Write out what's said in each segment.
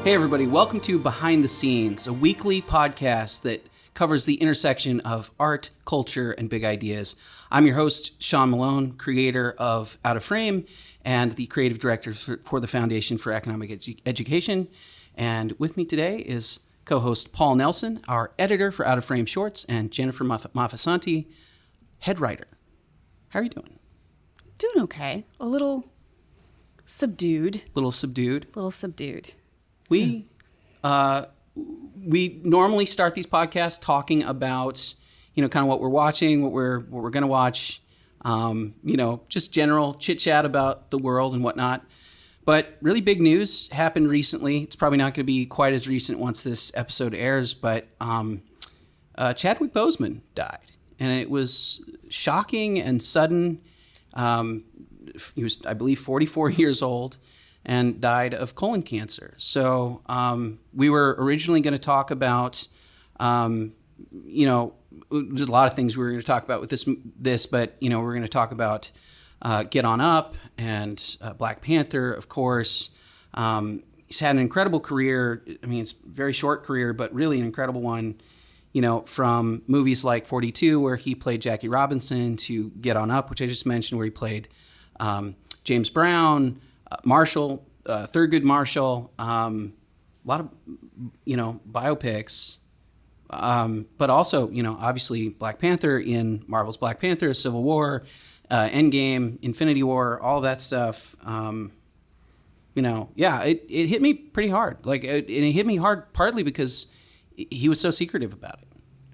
Hey everybody, welcome to Behind the Scenes, a weekly podcast that covers the intersection of art, culture, and big ideas. I'm your host, Sean Malone, creator of Out of Frame and the creative director for the Foundation for Economic Education. And with me today is co-host Paul Nelson, our editor for Out of Frame Shorts, and Jennifer Mafasanti, head writer. How are you doing? Doing okay. A little subdued. We normally start these podcasts talking about, kind of what we're watching, what we're going to watch, just general chit chat about the world and whatnot. But really big news happened recently. It's probably not going to be quite as recent once this episode airs, but Chadwick Boseman died, and it was shocking and sudden. He was, I believe, 44 years old. And died of colon cancer. So we were originally going to talk about, there's a lot of things we were going to talk about with this, but we're going to talk about Get On Up and Black Panther, of course. He's had an incredible career. I mean, it's a very short career, but really an incredible one. From movies like 42, where he played Jackie Robinson, to Get On Up, which I just mentioned, where he played James Brown. Marshall, Thurgood Marshall, a lot of, biopics, but also, obviously Black Panther in Marvel's Black Panther, Civil War, Endgame, Infinity War, all that stuff. It hit me pretty hard. It hit me hard partly because he was so secretive about it.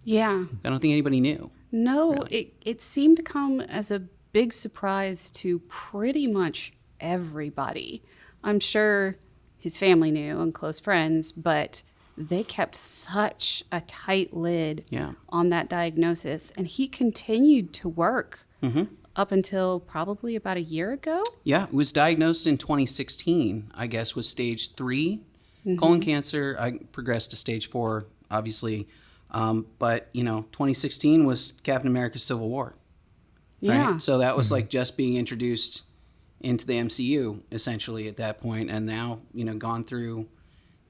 Yeah. I don't think anybody knew. No, really. It seemed to come as a big surprise to pretty much everybody. I'm sure his family knew and close friends, but they kept such a tight lid on that diagnosis. And he continued to work up until probably about a year ago. Yeah, it was diagnosed in 2016, I guess, with stage 3 colon cancer. I progressed to stage 4, obviously. But 2016 was Captain America's Civil War. Right? Yeah. So that was like just being introduced into the MCU essentially at that point, and now gone through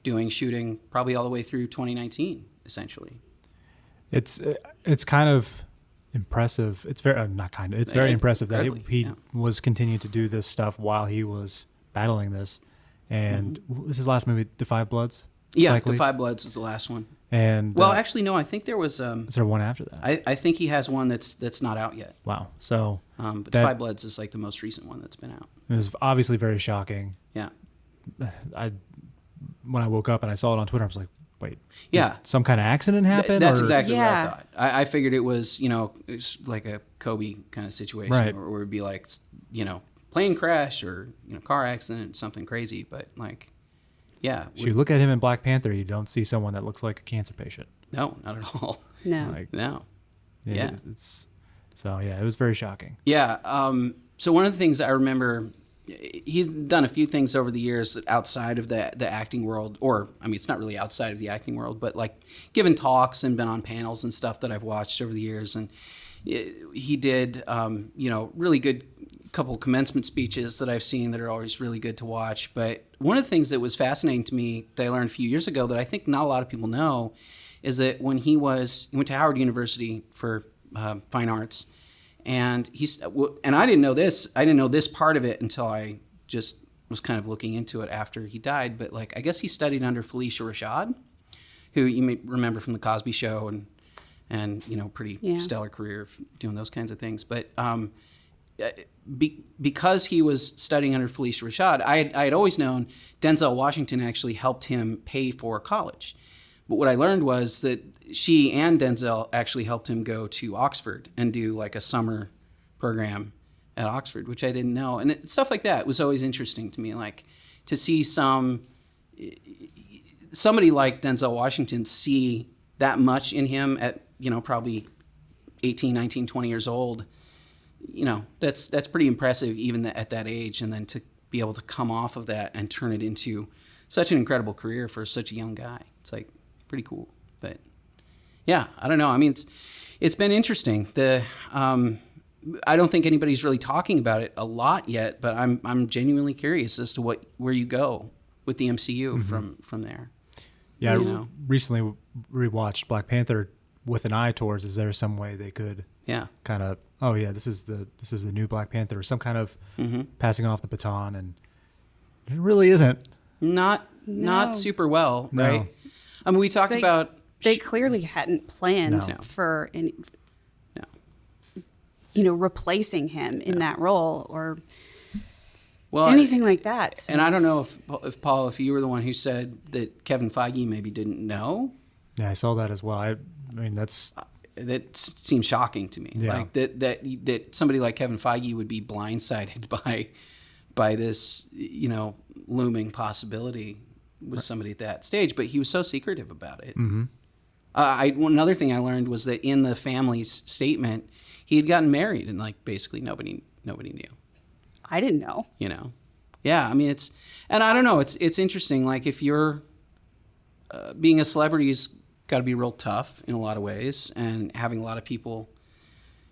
doing shooting probably all the way through 2019 essentially. It's kind of impressive. It's very It's very impressive that he was continuing to do this stuff while he was battling this. And what was his last movie? The Five Bloods? Yeah, The Five Bloods was the last one. And actually no, I think there was is there one after that? I think he has one that's not out yet. Wow. So but Five Bloods is like the most recent one that's been out. It was obviously very shocking. Yeah. When I woke up and I saw it on Twitter, I was like, wait. Yeah. Some kind of accident happened? That's exactly what I thought. I figured it was, it's like a Kobe kind of situation, right, or it would be like, plane crash or, car accident, something crazy, but like, yeah. You look at him in Black Panther, you don't see someone that looks like a cancer patient. No, not at all. No. No. Yeah. It was very shocking. Yeah. So one of the things I remember, he's done a few things over the years outside of the acting world, or, I mean, it's not really outside of the acting world, but like given talks and been on panels and stuff that I've watched over the years. And he did, really good couple commencement speeches that I've seen that are always really good to watch. But one of the things that was fascinating to me that I learned a few years ago that I think not a lot of people know is that when he went to Howard University for fine arts, and I didn't know this. I didn't know this part of it until I just was kind of looking into it after he died. But like, I guess he studied under Phylicia Rashad, who you may remember from the Cosby Show and pretty stellar career of doing those kinds of things. But because he was studying under Phylicia Rashad, I had always known Denzel Washington actually helped him pay for college. But what I learned was that she and Denzel actually helped him go to Oxford and do like a summer program at Oxford, which I didn't know. And stuff like that was always interesting to me, like to see somebody like Denzel Washington see that much in him at, probably 18, 19, 20 years old. That's pretty impressive even at that age. And then to be able to come off of that and turn it into such an incredible career for such a young guy. It's like pretty cool. But yeah, I don't know. I mean, it's been interesting. I don't think anybody's really talking about it a lot yet, but I'm genuinely curious as to where you go with the MCU from there. Yeah, You I know? recently rewatched Black Panther with an eye towards, is there some way they could kind of, oh yeah, this is the new Black Panther, or some kind of passing off the baton, and it really isn't. Not super well, No. right? I mean, we talked about They clearly hadn't planned No. for any, No. replacing him in that role or well anything like that. So And I don't know if Paul, if you were the one who said that Kevin Feige maybe didn't know. Yeah, I saw that as well. I mean, that seems shocking to me. Yeah. Like that somebody like Kevin Feige would be blindsided by this, looming possibility with somebody at that stage. But he was so secretive about it. Mm-hmm. Another thing I learned was that in the family's statement, he had gotten married, and like basically nobody knew. I didn't know. Yeah. I mean, and I don't know. It's interesting. Like if you're being a celebrity's got to be real tough in a lot of ways, and having a lot of people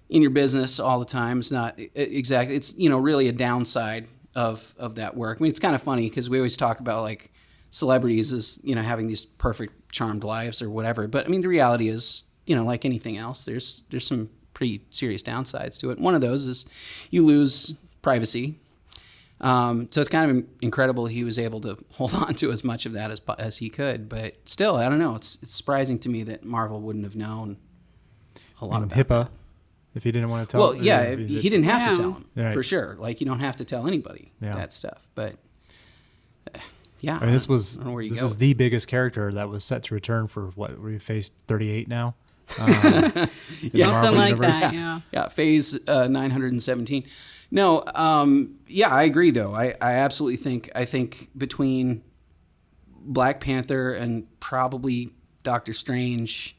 in your business all the time is not exactly. It's really a downside of that work. I mean, it's kind of funny because we always talk about like celebrities as having these perfect charmed lives or whatever. But I mean, the reality is, like anything else, there's some pretty serious downsides to it. One of those is you lose privacy. So it's kind of incredible he was able to hold on to as much of that as he could. But still, I don't know. It's surprising to me that Marvel wouldn't have known a lot about HIPAA, that. If he didn't want to tell. Well, yeah, he didn't have to tell him, Right. for sure. Like, you don't have to tell anybody that stuff. But, yeah. I mean, this I don't know where you go. is the biggest character that was set to return for what, we faced 38 now? Something like that, Yeah, phase 917. No, I agree, though. I absolutely think between Black Panther and probably Doctor Strange,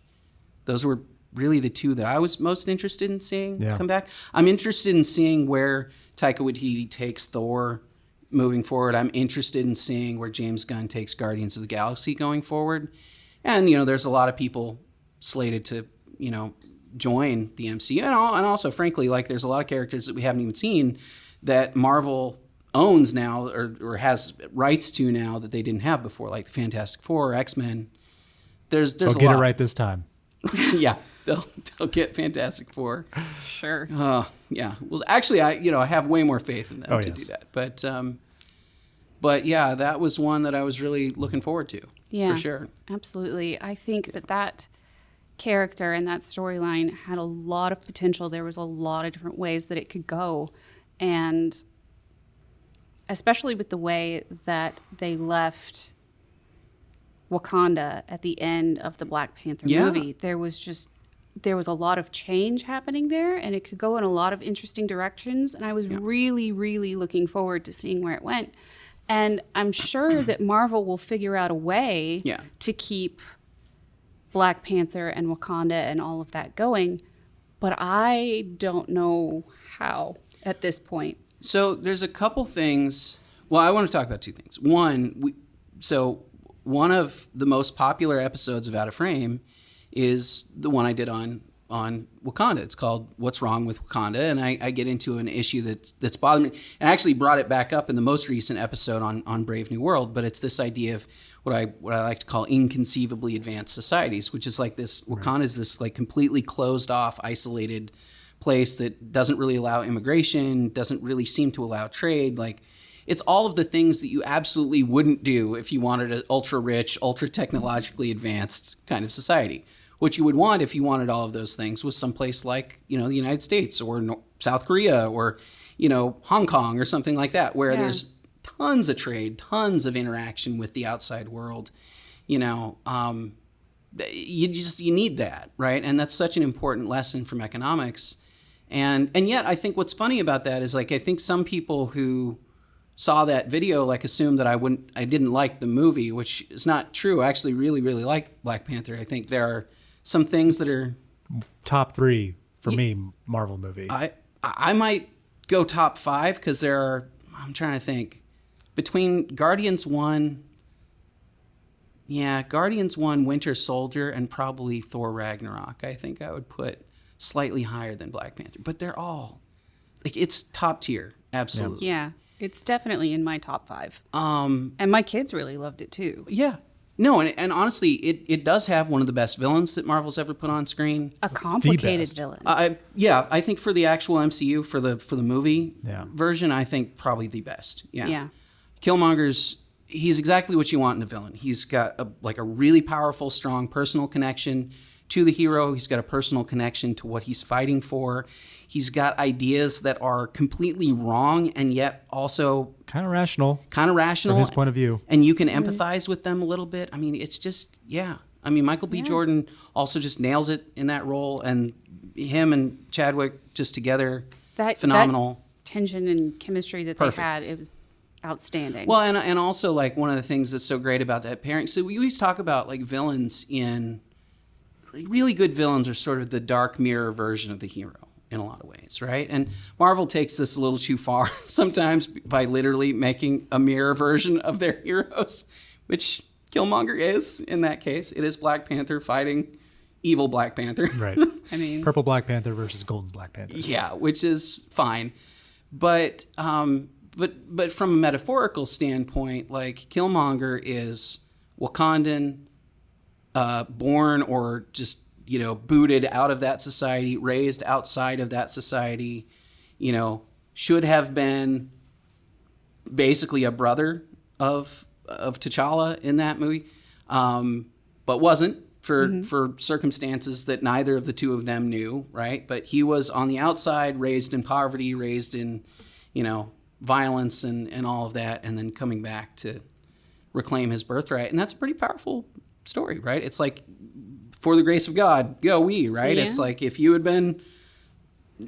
those were really the two that I was most interested in seeing come back. I'm interested in seeing where Taika Waititi takes Thor moving forward. I'm interested in seeing where James Gunn takes Guardians of the Galaxy going forward. And, there's a lot of people slated to, join the MCU. And also, frankly, like there's a lot of characters that we haven't even seen that Marvel owns now or has rights to now that they didn't have before, like the Fantastic Four, X-Men. They'll get it right this time. Yeah, they'll get Fantastic Four. Sure. Yeah. Well, actually, I have way more faith in them to do that. But yeah, that was one that I was really looking forward to. Yeah, for sure. Absolutely. I think that character and that storyline had a lot of potential. There was a lot of different ways that it could go. And especially with the way that they left Wakanda at the end of the Black Panther movie, there was a lot of change happening there, and it could go in a lot of interesting directions. And I was really, really looking forward to seeing where it went. And I'm sure that Marvel will figure out a way to keep Black Panther and Wakanda and all of that going. But I don't know how at this point. So there's a couple things. Well, I want to talk about two things. One, one of the most popular episodes of Out of Frame is the one I did on Wakanda. It's called "What's Wrong with Wakanda," and I get into an issue that's bothering me, and I actually brought it back up in the most recent episode on Brave New World. But it's this idea of what I like to call inconceivably advanced societies, which is like this. Wakanda is this like completely closed off, isolated place that doesn't really allow immigration, doesn't really seem to allow trade. Like, it's all of the things that you absolutely wouldn't do if you wanted an ultra rich, ultra technologically advanced kind of society. What you would want if you wanted all of those things was someplace like, the United States or South Korea or, Hong Kong or something like that, where there's tons of trade, tons of interaction with the outside world. You need that, right? And that's such an important lesson from economics. And yet I think what's funny about that is, like, I think some people who saw that video like assumed that I didn't like the movie, which is not true. I actually really, really like Black Panther. I think there are some things that are top 3 for me Marvel movie. I might go top 5 because I'm trying to think between Guardians 1, Winter Soldier, and probably Thor Ragnarok. I think I would put slightly higher than Black Panther, but they're all like, it's top tier, absolutely. Yeah. It's definitely in my top 5. And my kids really loved it too. Yeah. No, and honestly, it does have one of the best villains that Marvel's ever put on screen. A complicated villain. I think for the actual MCU, for the movie version, I think probably the best. Yeah. Killmonger's, he's exactly what you want in a villain. He's got a really powerful, strong personal connection to the hero. He's got a personal connection to what he's fighting for. He's got ideas that are completely wrong and yet also kind of rational from his point of view. And you can empathize with them a little bit. I mean, it's just, I mean, Michael B. Jordan also just nails it in that role, and him and Chadwick just together, phenomenal. That tension and chemistry that they had, it was outstanding. Well, and also like one of the things that's so great about that pairing. So we always talk about like villains in really good villains are sort of the dark mirror version of the hero in a lot of ways, right? And Marvel takes this a little too far sometimes by literally making a mirror version of their heroes, which Killmonger is in that case. It is Black Panther fighting evil Black Panther. Right. I mean, purple Black Panther versus golden Black Panther. Yeah, which is fine. But from a metaphorical standpoint, like Killmonger is Wakandan, born or just booted out of that society, raised outside of that society, should have been basically a brother of T'Challa in that movie, but wasn't for circumstances that neither of the two of them knew, right? But he was on the outside, raised in poverty, raised in, violence and all of that, and then coming back to reclaim his birthright. And that's a pretty powerful story, right? It's like, for the grace of God, go we, right? Yeah. It's like if you had been,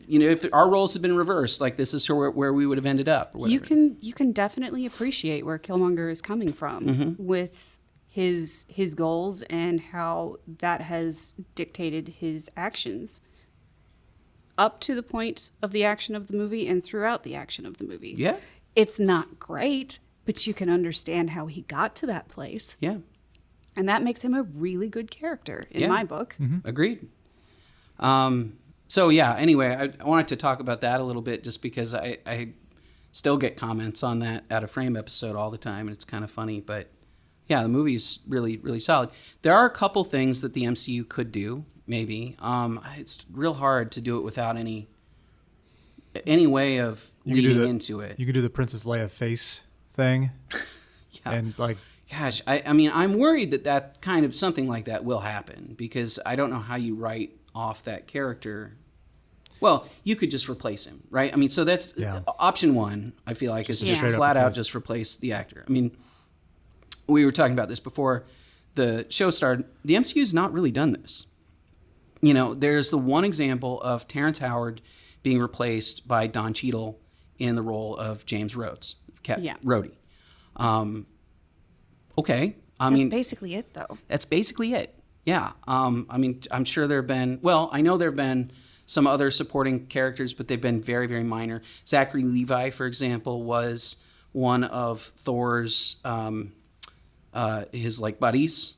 if our roles had been reversed, like this is where we would have ended up. You can definitely appreciate where Killmonger is coming from with his goals and how that has dictated his actions up to the point of the action of the movie and throughout the action of the movie. Yeah. It's not great, but you can understand how he got to that place. Yeah. And that makes him a really good character in my book. Mm-hmm. Agreed. Anyway, I wanted to talk about that a little bit just because I still get comments on that Out of Frame episode all the time, and it's kind of funny. But yeah, the movie's really, really solid. There are a couple things that the MCU could do, maybe. It's real hard to do it without any way of leading into it. You could do the Princess Leia face thing. Yeah. And like... Gosh, I mean, I'm worried that kind of something like that will happen because I don't know how you write off that character. Well, you could just replace him, right? I mean, so that's option one, I feel like, is just flat out just replace the actor. I mean, we were talking about this before the show started. The MCU's not really done this. There's the one example of Terrence Howard being replaced by Don Cheadle in the role of James Rhodes, Rhodey. Okay. That's basically it, though. That's basically it. Yeah. I'm sure I know there have been some other supporting characters, but they've been very, very minor. Zachary Levi, for example, was one of Thor's, his buddies,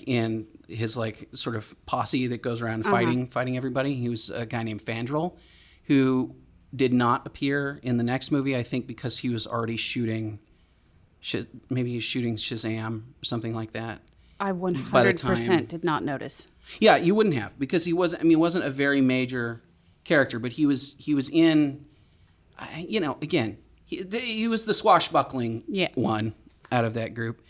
in his sort of posse that goes around fighting everybody. He was a guy named Fandral who did not appear in the next movie, I think because he was already shooting... Maybe he's shooting Shazam or something like that. I 100% did not notice. Yeah, you wouldn't have because he wasn't a very major character, but he was in, again, he was the swashbuckling one out of that group.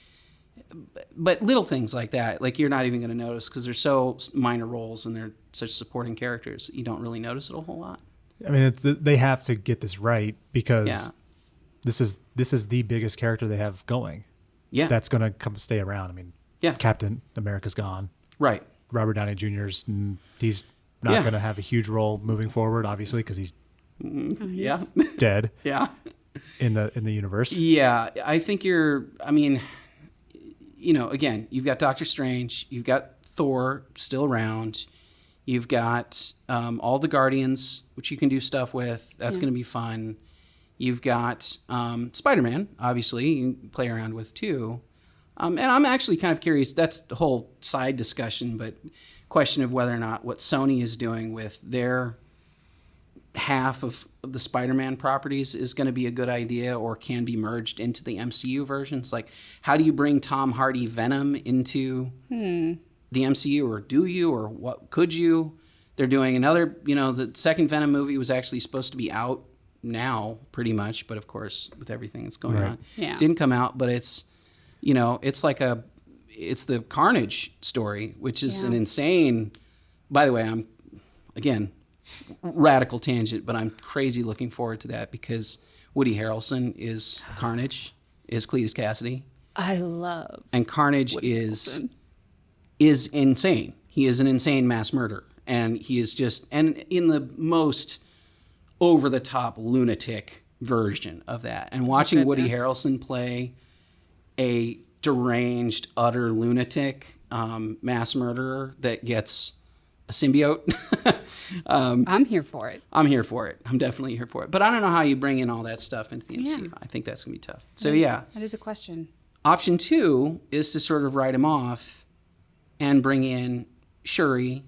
But little things like that, you're not even going to notice because they're so minor roles and they're such supporting characters that you don't really notice it a whole lot. I mean, they have to get this right because... Yeah. This is the biggest character they have going. Yeah. That's going to stay around. I mean, Captain America's gone. Right. Robert Downey Jr.'s, he's not going to have a huge role moving forward, obviously, because he's dead. Yeah. In the universe. Yeah. I think again, you've got Doctor Strange, you've got Thor still around, you've got all the Guardians, which you can do stuff with. That's going to be fun. You've got Spider-Man, obviously, you can play around with too. And I'm actually kind of curious, that's the whole side discussion, but question of whether or not what Sony is doing with their half of the Spider-Man properties is going to be a good idea or can be merged into the MCU versions. Like, how do you bring Tom Hardy Venom into the MCU, or do you, or what could you? They're doing another, the second Venom movie was actually supposed to be out now pretty much, but of course with everything that's going on, didn't come out, but it's, it's the Carnage story, which is an insane, by the way, I'm, again, radical tangent, but I'm crazy looking forward to that because Woody Harrelson is Carnage, is Cletus Cassidy. I love and Carnage Woody is Harrelson. insane. He is an insane mass murderer, and he is just in the most over the top lunatic version of that. And watching Woody Harrelson play a deranged, utter lunatic mass murderer that gets a symbiote. I'm here for it. I'm here for it. I'm definitely here for it. But I don't know how you bring in all that stuff into the MCU. I think that's going to be tough. So, that is a question. Option 2 is to sort of write him off and bring in Shuri,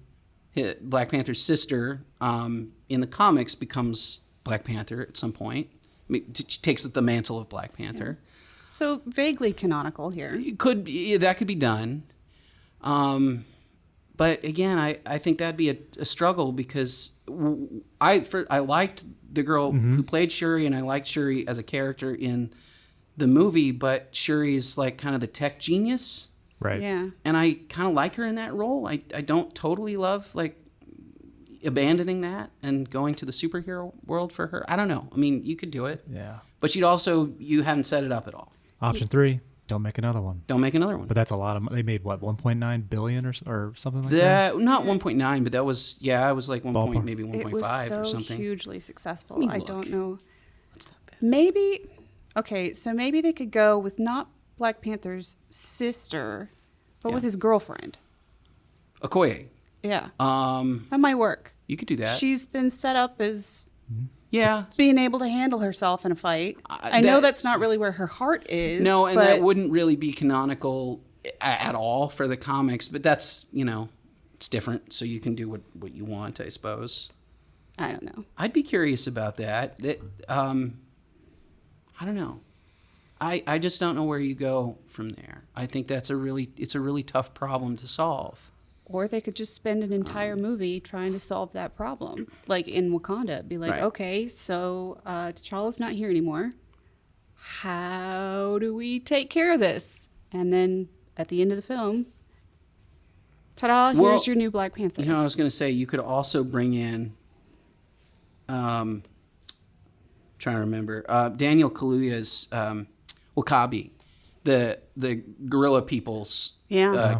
Black Panther's sister, in the comics becomes Black Panther at some point. I mean, she takes the mantle of Black Panther. Yeah. So vaguely canonical here. That could be done. But again, I think that'd be a struggle because I liked the girl who played Shuri, and I liked Shuri as a character in the movie, but Shuri's like kind of the tech genius. Right. Yeah. And I kind of like her in that role. I don't totally love like abandoning that and going to the superhero world for her. I don't know. I mean, you could do it. Yeah. But you haven't set it up at all. Option 3, don't make another one. Don't make another one. But that's a lot of. They made what, 1.9 billion or something like that. Not 1.9, but that was it was like 1 point, maybe 1.5 it was so or something. Hugely successful. I mean, I don't know. Let's look that. Maybe. Okay, so maybe they could go with not Black Panther's sister, but with his girlfriend. Okoye. Yeah. Um, That might work. You could do that. She's been set up as Yeah. being able to handle herself in a fight. I know that's not really where her heart is. No, and but that wouldn't really be canonical at all for the comics, but that's, it's different, so you can do what you want, I suppose. I don't know. I'd be curious about that. I don't know. I just don't know where you go from there. I think it's a really tough problem to solve. Or they could just spend an entire movie trying to solve that problem. Like in Wakanda, be like, Right. okay, so T'Challa's not here anymore. How do we take care of this? And then at the end of the film, ta-da, here's your new Black Panther. I was going to say, you could also bring in, trying to remember, Daniel Kaluuya's Wakabi, the gorilla people's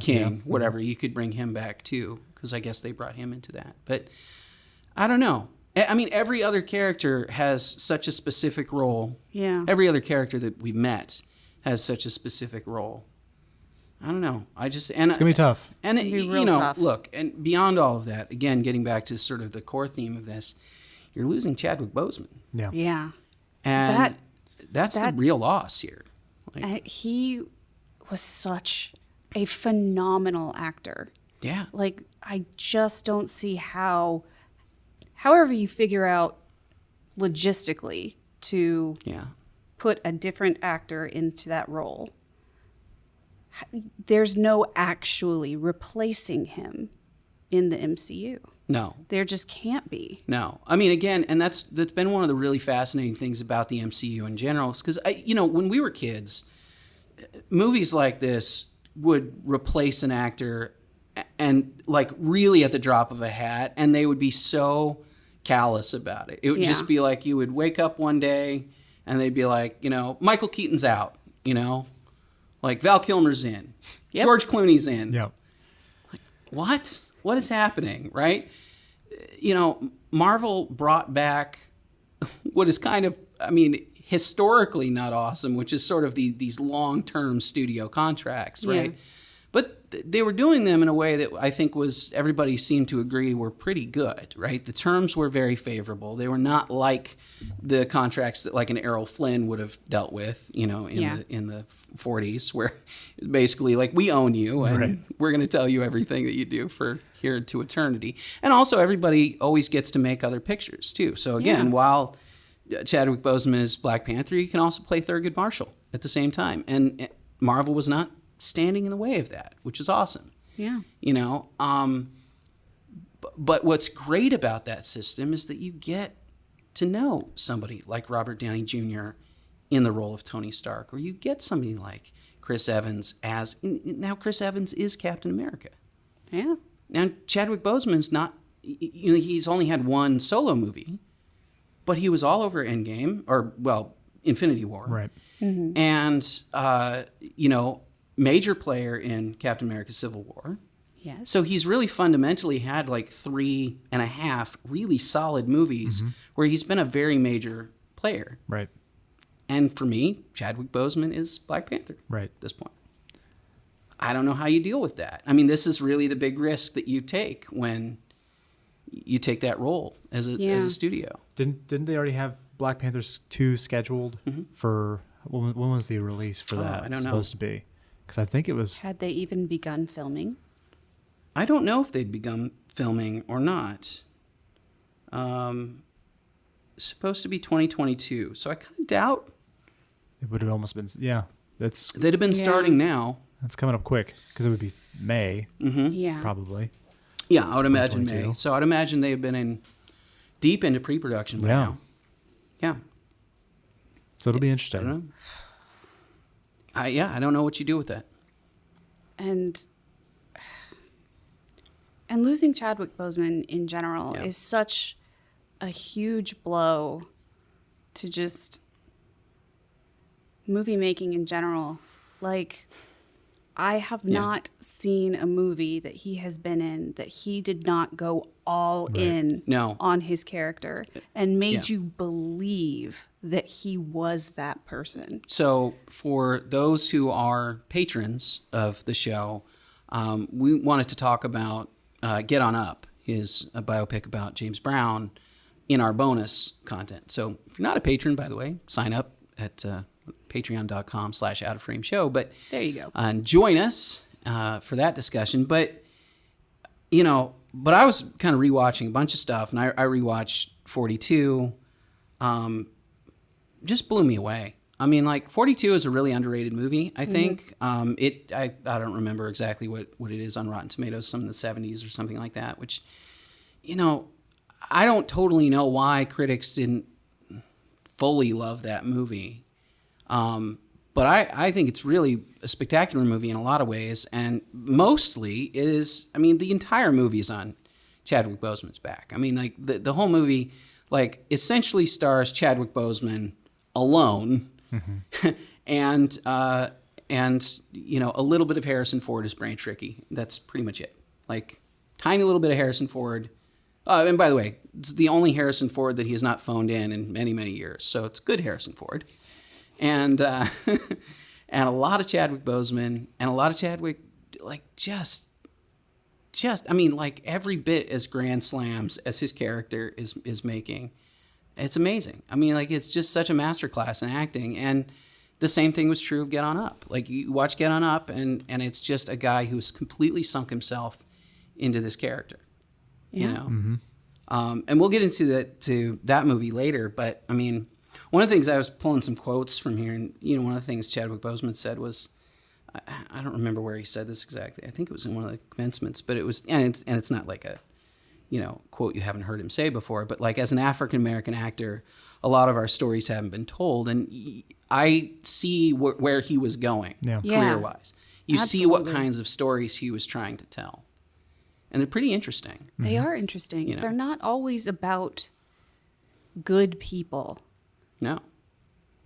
king, whatever. You could bring him back too, because I guess they brought him into that. But I don't know. I mean, every other character has such a specific role. Yeah. Every other character that we met has such a specific role. I don't know. It's gonna be tough. And It's gonna be real tough. look, and beyond all of that, again, getting back to sort of the core theme of this, you're losing Chadwick Boseman. Yeah. Yeah. And that's the real loss here. He was such a phenomenal actor. Yeah. Like, I just don't see how, however you figure out logistically to put a different actor into that role, there's no actually replacing him in the MCU. No. There just can't be. No. I mean, again, and that's been one of the really fascinating things about the MCU in general, because, when we were kids, movies like this would replace an actor and, like, really at the drop of a hat, and they would be so callous about it. It would just be like, you would wake up one day, and they'd be like, Michael Keaton's out, like Val Kilmer's in, George Clooney's in. Yep. Like, what? What is happening, right? Marvel brought back what is kind of, historically not awesome, which is sort of these long-term studio contracts, right? But they were doing them in a way that I think was, everybody seemed to agree were pretty good, right? The terms were very favorable. They were not like the contracts that like an Errol Flynn would have dealt with, in the 40s, where it's basically like, we own you and we're going to tell you everything that you do for here to eternity. And also everybody always gets to make other pictures too. So again, while Chadwick Boseman is Black Panther, you can also play Thurgood Marshall at the same time. And Marvel was not standing in the way of that, which is awesome. Yeah. But what's great about that system is that you get to know somebody like Robert Downey Jr. in the role of Tony Stark, or you get somebody like Chris Evans now Chris Evans is Captain America. Yeah. Now Chadwick Boseman's not, he's only had one solo movie, but he was all over Endgame, Infinity War. Right. Mm-hmm. And, major player in Captain America Civil War. Yes. So he's really fundamentally had like 3.5 really solid movies where he's been a very major player. Right. And for me, Chadwick Boseman is Black Panther at this point. I don't know how you deal with that. I mean, this is really the big risk that you take when you take that role as a studio. Didn't they already have Black Panther 2 scheduled for, when was the release for that? I don't know. Supposed to be? Because I think it was... Had they even begun filming? I don't know if they'd begun filming or not. Supposed to be 2022, so I kind of doubt. It would have almost been, They'd have been starting now. That's coming up quick, because it would be May, probably. Yeah, I would imagine May. So I'd imagine they've been deep into pre-production by now. Yeah. So it'll be interesting. I don't know. I don't know what you do with that. And losing Chadwick Boseman in general is such a huge blow to just movie making in general. Like, I have not seen a movie that he has been in that he did not go all in on his character and made you believe that he was that person. So for those who are patrons of the show, we wanted to talk about Get On Up, his biopic about James Brown, in our bonus content. So if you're not a patron, by the way, sign up at patreon.com/outoframeshow. But there you go. And join us for that discussion. But, but I was kind of rewatching a bunch of stuff, and I rewatched 42. Just blew me away. I mean, like, 42 is a really underrated movie, I think. I don't remember exactly what it is on Rotten Tomatoes, some in the 70s or something like that, which, I don't totally know why critics didn't fully love that movie. But I think it's really a spectacular movie in a lot of ways, and mostly it is, the entire movie is on Chadwick Boseman's back. I mean, like, the whole movie, like, essentially stars Chadwick Boseman alone, and a little bit of Harrison Ford as Brain Tricky. That's pretty much it. Like, tiny little bit of Harrison Ford. And by the way, it's the only Harrison Ford that he has not phoned in many, many years, so it's good Harrison Ford. And and a lot of Chadwick Boseman, and a lot of Chadwick, like, just like every bit as grand slams as his character is making. It's amazing. I mean, like, it's just such a masterclass in acting. And the same thing was true of Get On Up. Like, you watch Get On Up, and it's just a guy who's completely sunk himself into this character. And we'll get into that movie later. But I mean, one of the things, I was pulling some quotes from here, and one of the things Chadwick Boseman said was, I don't remember where he said this exactly. I think it was in one of the commencements, but it was, and it's not like a, quote you haven't heard him say before, but like, as an African American actor, a lot of our stories haven't been told, and I see where he was going career-wise. You see what kinds of stories he was trying to tell, and they're pretty interesting. They are interesting. They're not always about good people. No.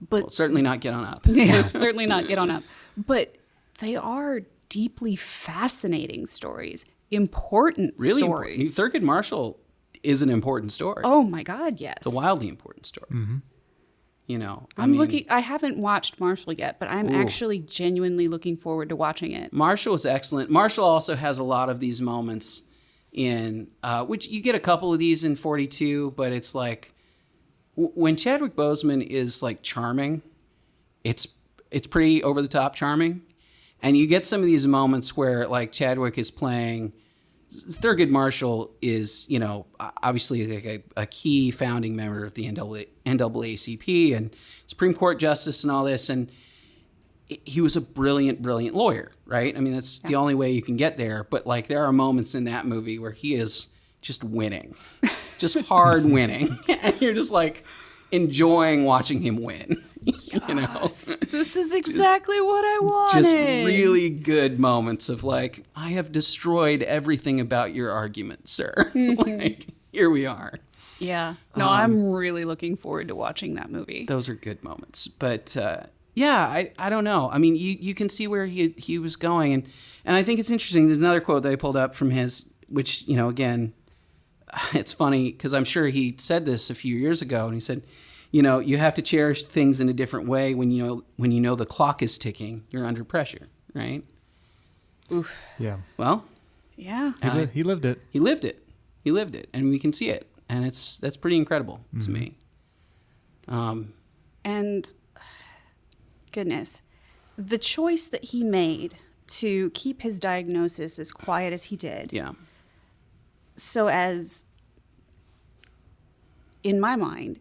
But certainly not Get On Up. Yeah, certainly not Get On Up. But they are deeply fascinating stories, important stories. Thurgood Marshall is an important story. Oh my God, yes. It's a wildly important story. You know, I haven't watched Marshall yet, but I'm actually genuinely looking forward to watching it. Marshall is excellent. Marshall also has a lot of these moments in, which you get a couple of these in 42, but it's like when Chadwick Boseman is like charming, it's pretty over the top charming. And you get some of these moments where like Chadwick is playing, Thurgood Marshall is, you know, obviously like a key founding member of the NAACP and Supreme Court justice and all this. And he was a brilliant, brilliant lawyer, right? I mean, that's the only way you can get there. But like there are moments in that movie where he is just winning, just hard winning. And you're just like enjoying watching him win. You know, this is exactly what I wanted. Just really good moments of like, I have destroyed everything about your argument, sir. Like, here we are. Yeah. No, I'm really looking forward to watching that movie. Those are good moments. But yeah, I don't know. I mean, you can see where he was going. And I think it's interesting. There's another quote that I pulled up from his, which, you know, again, it's funny because I'm sure he said this a few years ago. And he said, you know, you have to cherish things in a different way when you know the clock is ticking. You're under pressure, right? Oof. Yeah. Well. Yeah. He lived it. He lived it. He lived it, and we can see it, and that's pretty incredible to me. And goodness, the choice that he made to keep his diagnosis as quiet as he did. Yeah. So as, in my mind,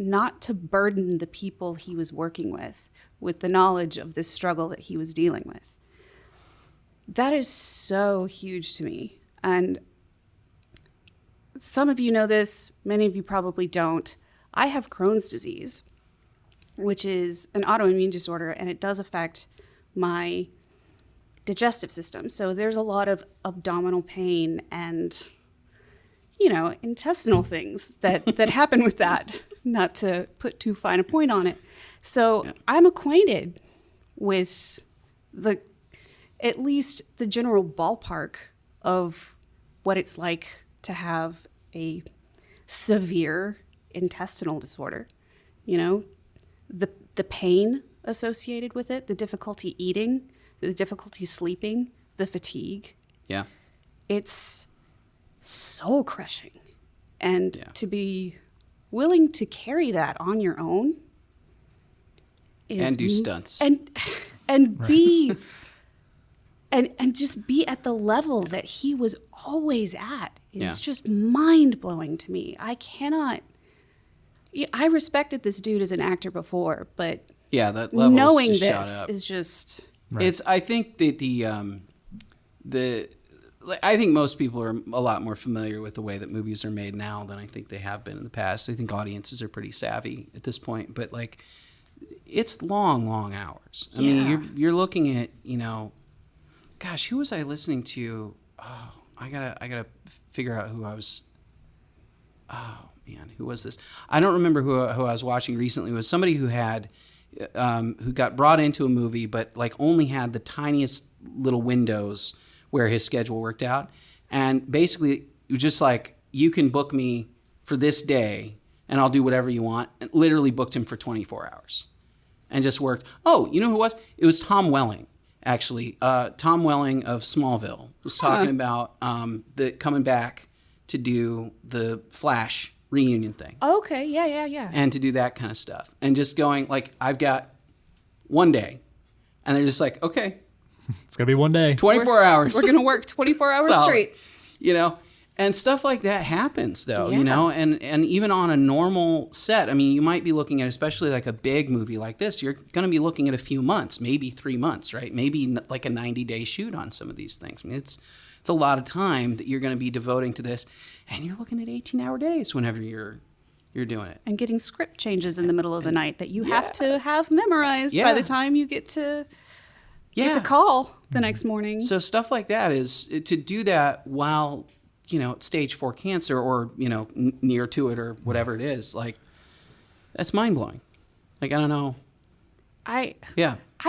not to burden the people he was working with the knowledge of this struggle that he was dealing with. That is so huge to me. And some of you know this, many of you probably don't. I have Crohn's disease, which is an autoimmune disorder, and it does affect my digestive system. So there's a lot of abdominal pain and, you know, intestinal things that happen with that. Not to put too fine a point on it. So I'm acquainted with at least the general ballpark of what it's like to have a severe intestinal disorder. You know, the pain associated with it, the difficulty eating, the difficulty sleeping, the fatigue. Yeah. It's soul crushing. And to be willing to carry that on your own and do stunts and be and just be at the level that he was always at is just mind-blowing to me. I respected this dude as an actor before, but that level knowing just this is just it's I think that I think most people are a lot more familiar with the way that movies are made now than I think they have been in the past. I think audiences are pretty savvy at this point, but like it's long hours. I mean, you're looking at, you know, gosh, who was I listening to? Oh, I gotta figure out who I was. Oh man, who was this? I don't remember who I was watching recently. It was somebody who had who got brought into a movie, but like only had the tiniest little windows where his schedule worked out. And basically, it was just like, you can book me for this day and I'll do whatever you want. And literally booked him for 24 hours and just worked. Oh, you know who it was? It was Tom Welling, actually. Tom Welling of Smallville was talking about coming back to do the Flash reunion thing. okay. Yeah. And to do that kind of stuff. And just going like, I've got one day. And they're just like, okay. It's going to be one day. 24 hours. We're going to work 24 hours straight. You know, and stuff like that happens though, you know, and even on a normal set, I mean, you might be looking at, especially like a big movie like this, you're going to be looking at a few months, maybe 3 months, right? Maybe like a 90-day shoot on some of these things. I mean, it's a lot of time that you're going to be devoting to this, and you're looking at 18-hour days whenever you're doing it. And getting script changes in the middle of the night that you have to have memorized by the time you get to call the next morning. So stuff like that is to do that while, you know, stage 4 cancer or, you know, near to it or whatever it is, like, that's mind blowing. Like, I don't know. I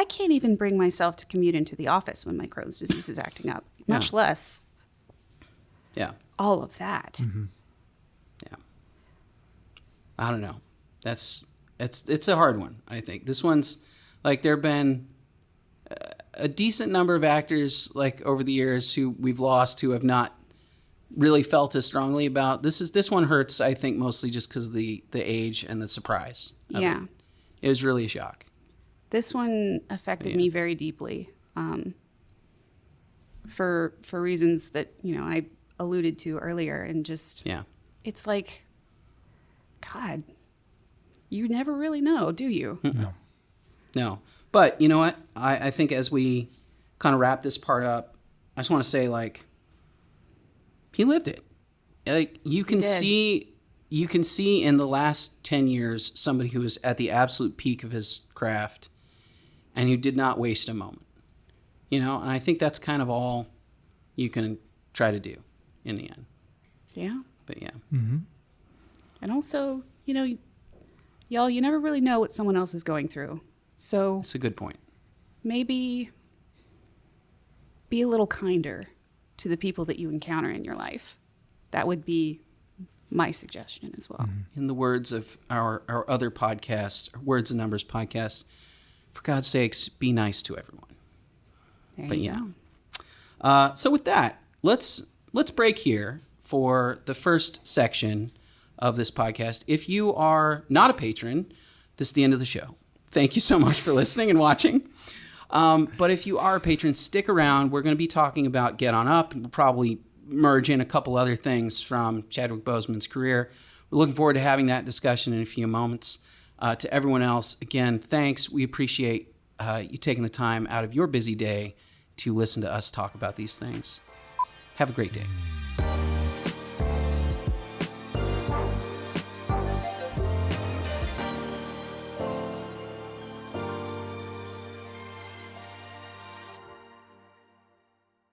can't even bring myself to commute into the office when my Crohn's disease is acting up, much less all of that. Mm-hmm. Yeah. I don't know. That's It's a hard one, I think. This one's like there have been a decent number of actors like over the years who we've lost who have not really felt as strongly about this one hurts, I think, mostly just because of the age and the surprise of Yeah. it was really a shock. This one affected me very deeply, for reasons that I alluded to earlier, and just it's like, God, you never really know, do you? No. But you know what? I think as we kind of wrap this part up, I just want to say, like, he lived it. Like, you can see in the last 10 years somebody who was at the absolute peak of his craft and who did not waste a moment. And I think that's kind of all you can try to do in the end. Yeah. But yeah. Mm-hmm. And also, y'all, you never really know what someone else is going through. So That's a good point. maybe be a little kinder to the people that you encounter in your life. That would be my suggestion as well. In the words of our other podcast, Words and Numbers podcast, for God's sakes, be nice to everyone. There you go. So with that, let's break here for the first section of this podcast. If you are not a patron, this is the end of the show. Thank you so much for listening and watching. But if you are a patron, stick around. We're going to be talking about Get On Up, and we'll probably merge in a couple other things from Chadwick Boseman's career. We're looking forward to having that discussion in a few moments. To everyone else, again, thanks. We appreciate you taking the time out of your busy day to listen to us talk about these things. Have a great day.